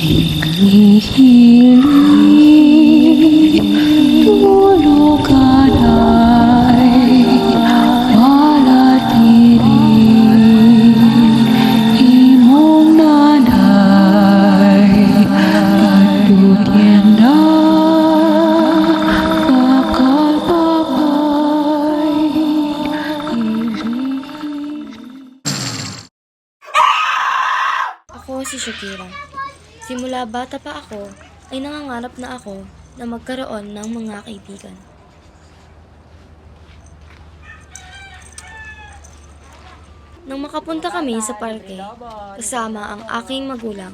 Hili-hili, tulog ka na'y malatili. Imong nanay pagdugyan na bakal babay. Ako si Shakira. Simula bata pa ako, ay nangangarap na ako na magkaroon ng mga kaibigan. Nang makapunta kami sa parke, kasama ang aking magulang,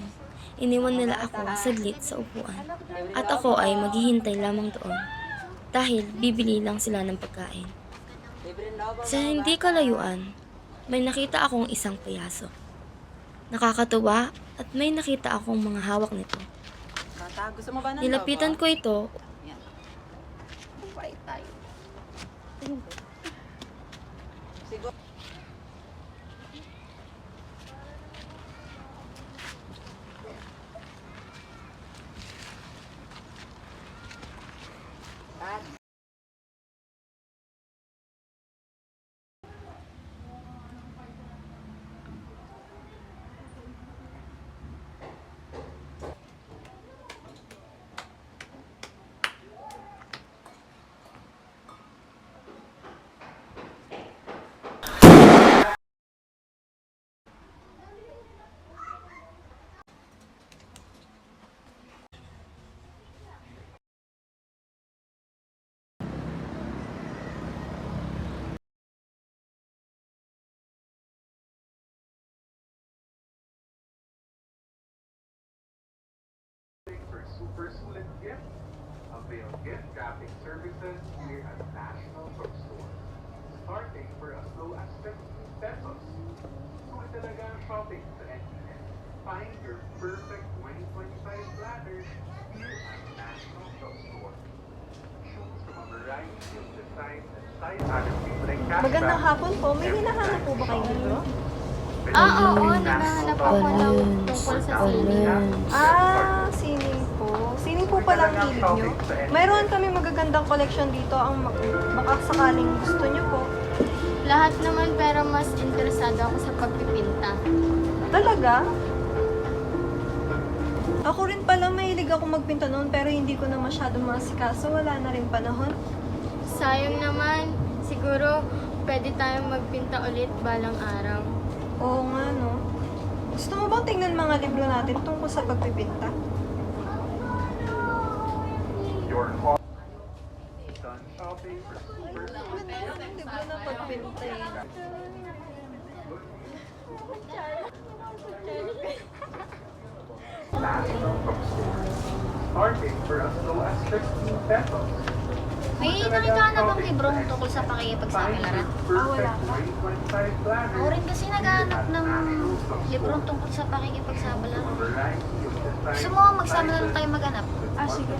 iniwan nila ako saglit sa upuan. At ako ay maghihintay lamang doon, dahil bibili lang sila ng pagkain. Sa hindi kalayuan, may nakita akong isang payaso. Nakakatuwa at may nakita akong mga hawak nito. Bata, gusto mo ba ng Nilapitan ko ito. Yan. Bait tayo. Siguro. For super sulit gift, avail gift wrapping services here at National Bookstore. Starting for as low as 15 pesos. Sulit talaga ang shopping sa NES. Find your perfect 2025 planner here at National Bookstore. Choose from a variety of designs and size like Magandang hapon po. May hinahanap po ba kayo libro? Oo, naghahanap ako ng tungkol sa sining. Sining po. Sining po pala ang hilig nyo. Mayroon kami magagandang collection dito. Baka sakaling gusto nyo po. Lahat naman, pero mas interesado ako sa pagpipinta. Talaga? Ako rin pala mahilig ako magpinta noon pero hindi ko na masyado masikaso. Wala na rin panahon. Sayang naman, siguro pwede tayong magpinta ulit balang araw. Oo nga, no? Gusto mo bang tingnan mga libro natin tungkol sa pagpipinta? your home. Done shopping for super Maganda yung libro na pagpinta eh. National Bookstore. Starting for as low as 15 pesos. May nakita ka na bang librong tungkol sa pakikipagsapalaran? Wala pa. Ako rin kasi naghahanap ng librong tungkol sa pakikipagsapalaran. Gusto mo magsama na lang tayo maghanap? Sige.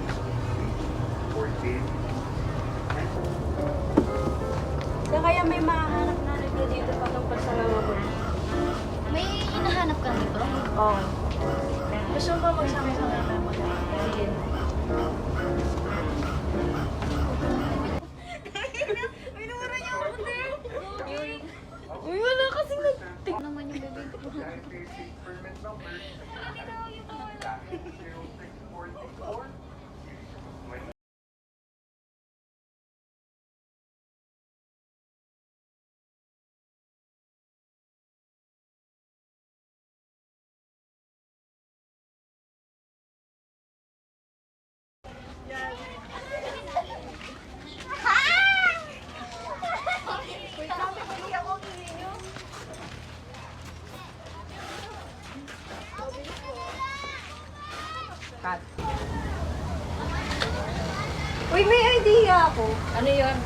Kaya may mahanap na libro dito patungkol sa mga book. May hinahanap ka ng libro? Oo. Gusto mo ba magsama-sama na maghanap? Sige. Uy, wala kasing Ano naman yung bebe ko? Uy, may idea ako. Ano yun?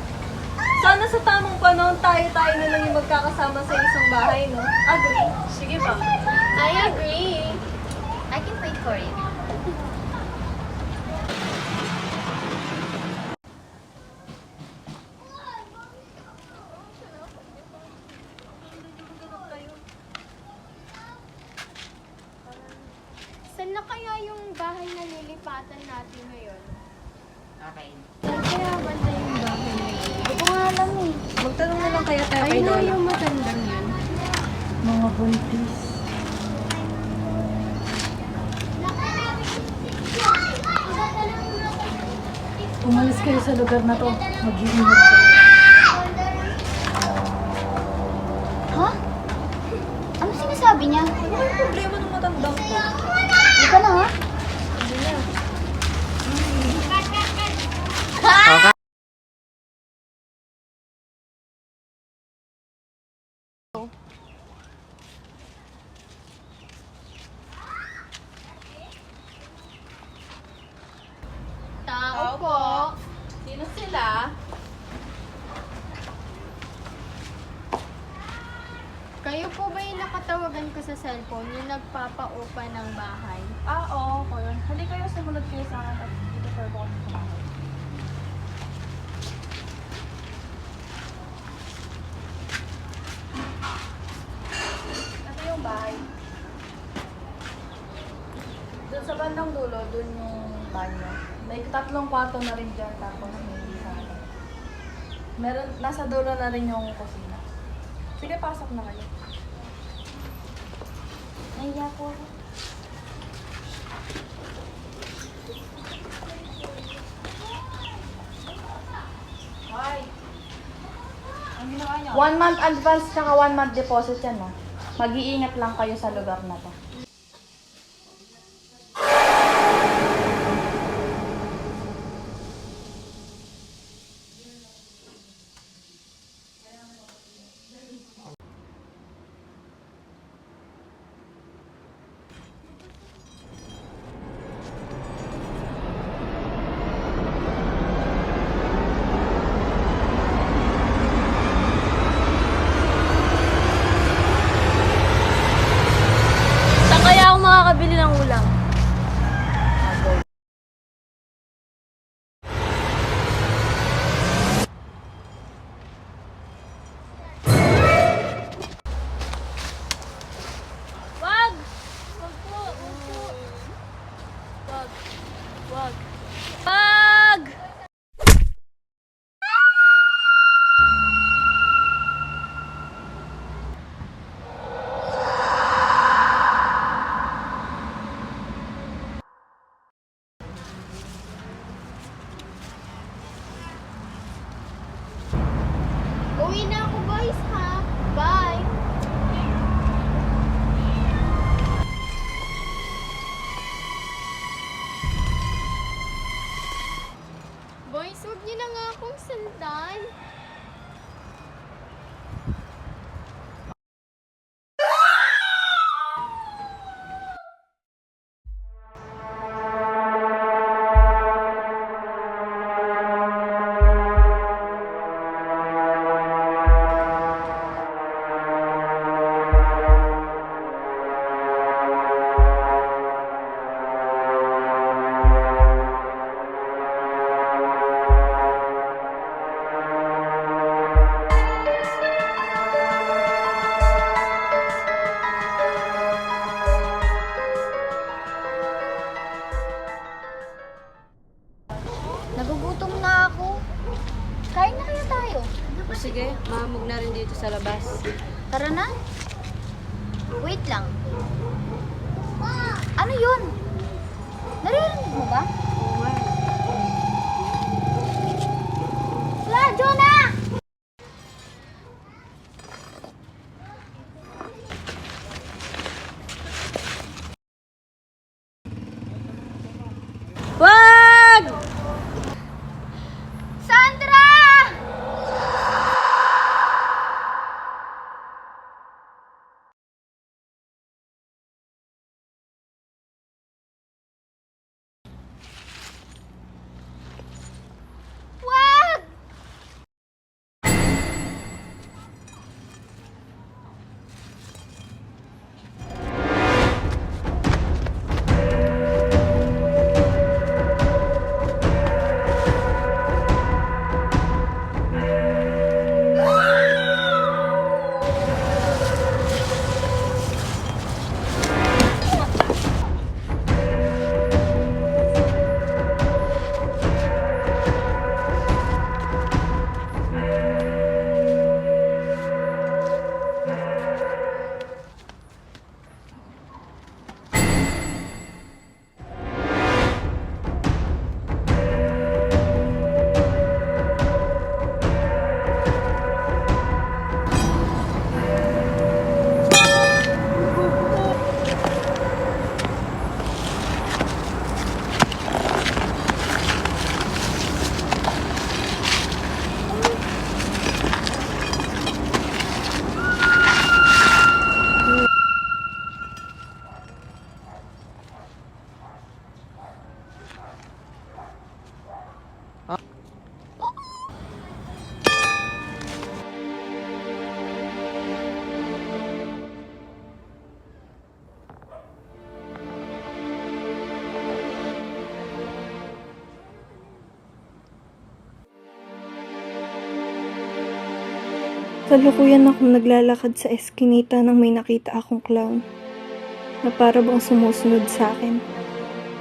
Sana sa tamang panahon tayo-tayo na lang yung magkakasama sa isang bahay, no? Agree? Sige ba? I agree. I can wait for you. Saan na kaya yung bahay na lilipatan natin ngayon? Okay. Saan kaya banda yung bahay na yun? Hindi ko nga alam eh. Magtanong na lang kaya tayo kay Ayun na Lola. yung matandang yun. Mga buntis. Umalis kayo sa lugar na to. Mag-iingat kayo. Ha? Ano sinasabi niya? Ano yung problema ng matandang to? Hindi ka na ha? Tao po. Sino sila? Kayo po ba yung nakatawagan ko sa cellphone, yung nagpapaupa ng bahay? Oo, ako yun. Halika kayo, sumunod kayo sa akin at dito for ko kami sa bahay. Ito yung bahay. Doon sa bandang dulo, doon yung banyo. May 3 kwarto na rin dyan, tapos may isa na lang. Meron, nasa dulo na rin yung kusina. Sige, pasok na kayo. Nahiya po ako. Hoy! Ang ginawa niyo? 1 month advance tsaka 1 month deposit yan, no? Mag-iingat lang kayo sa lugar na to. Saan kaya ako makakabili ng ulam? Wag! Wag po! Wag po! Wag! Wag! Wag! Uwi na ako guys ha. Bye! Boys, huwag niyo na nga akong sundan. Nagugutom na ako. Kain na kaya tayo? Sige, mahamog na rin dito sa labas. Tara na. Wait lang. Ano yun? Naririnig mo ba? Wala, Jonah! Kalukuyan akong naglalakad sa eskinita nang may nakita akong clown na para bang sumusunod sa akin.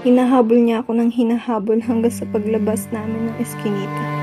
Hinahabol niya ako ng hinahabol hanggang sa paglabas namin ng eskinita.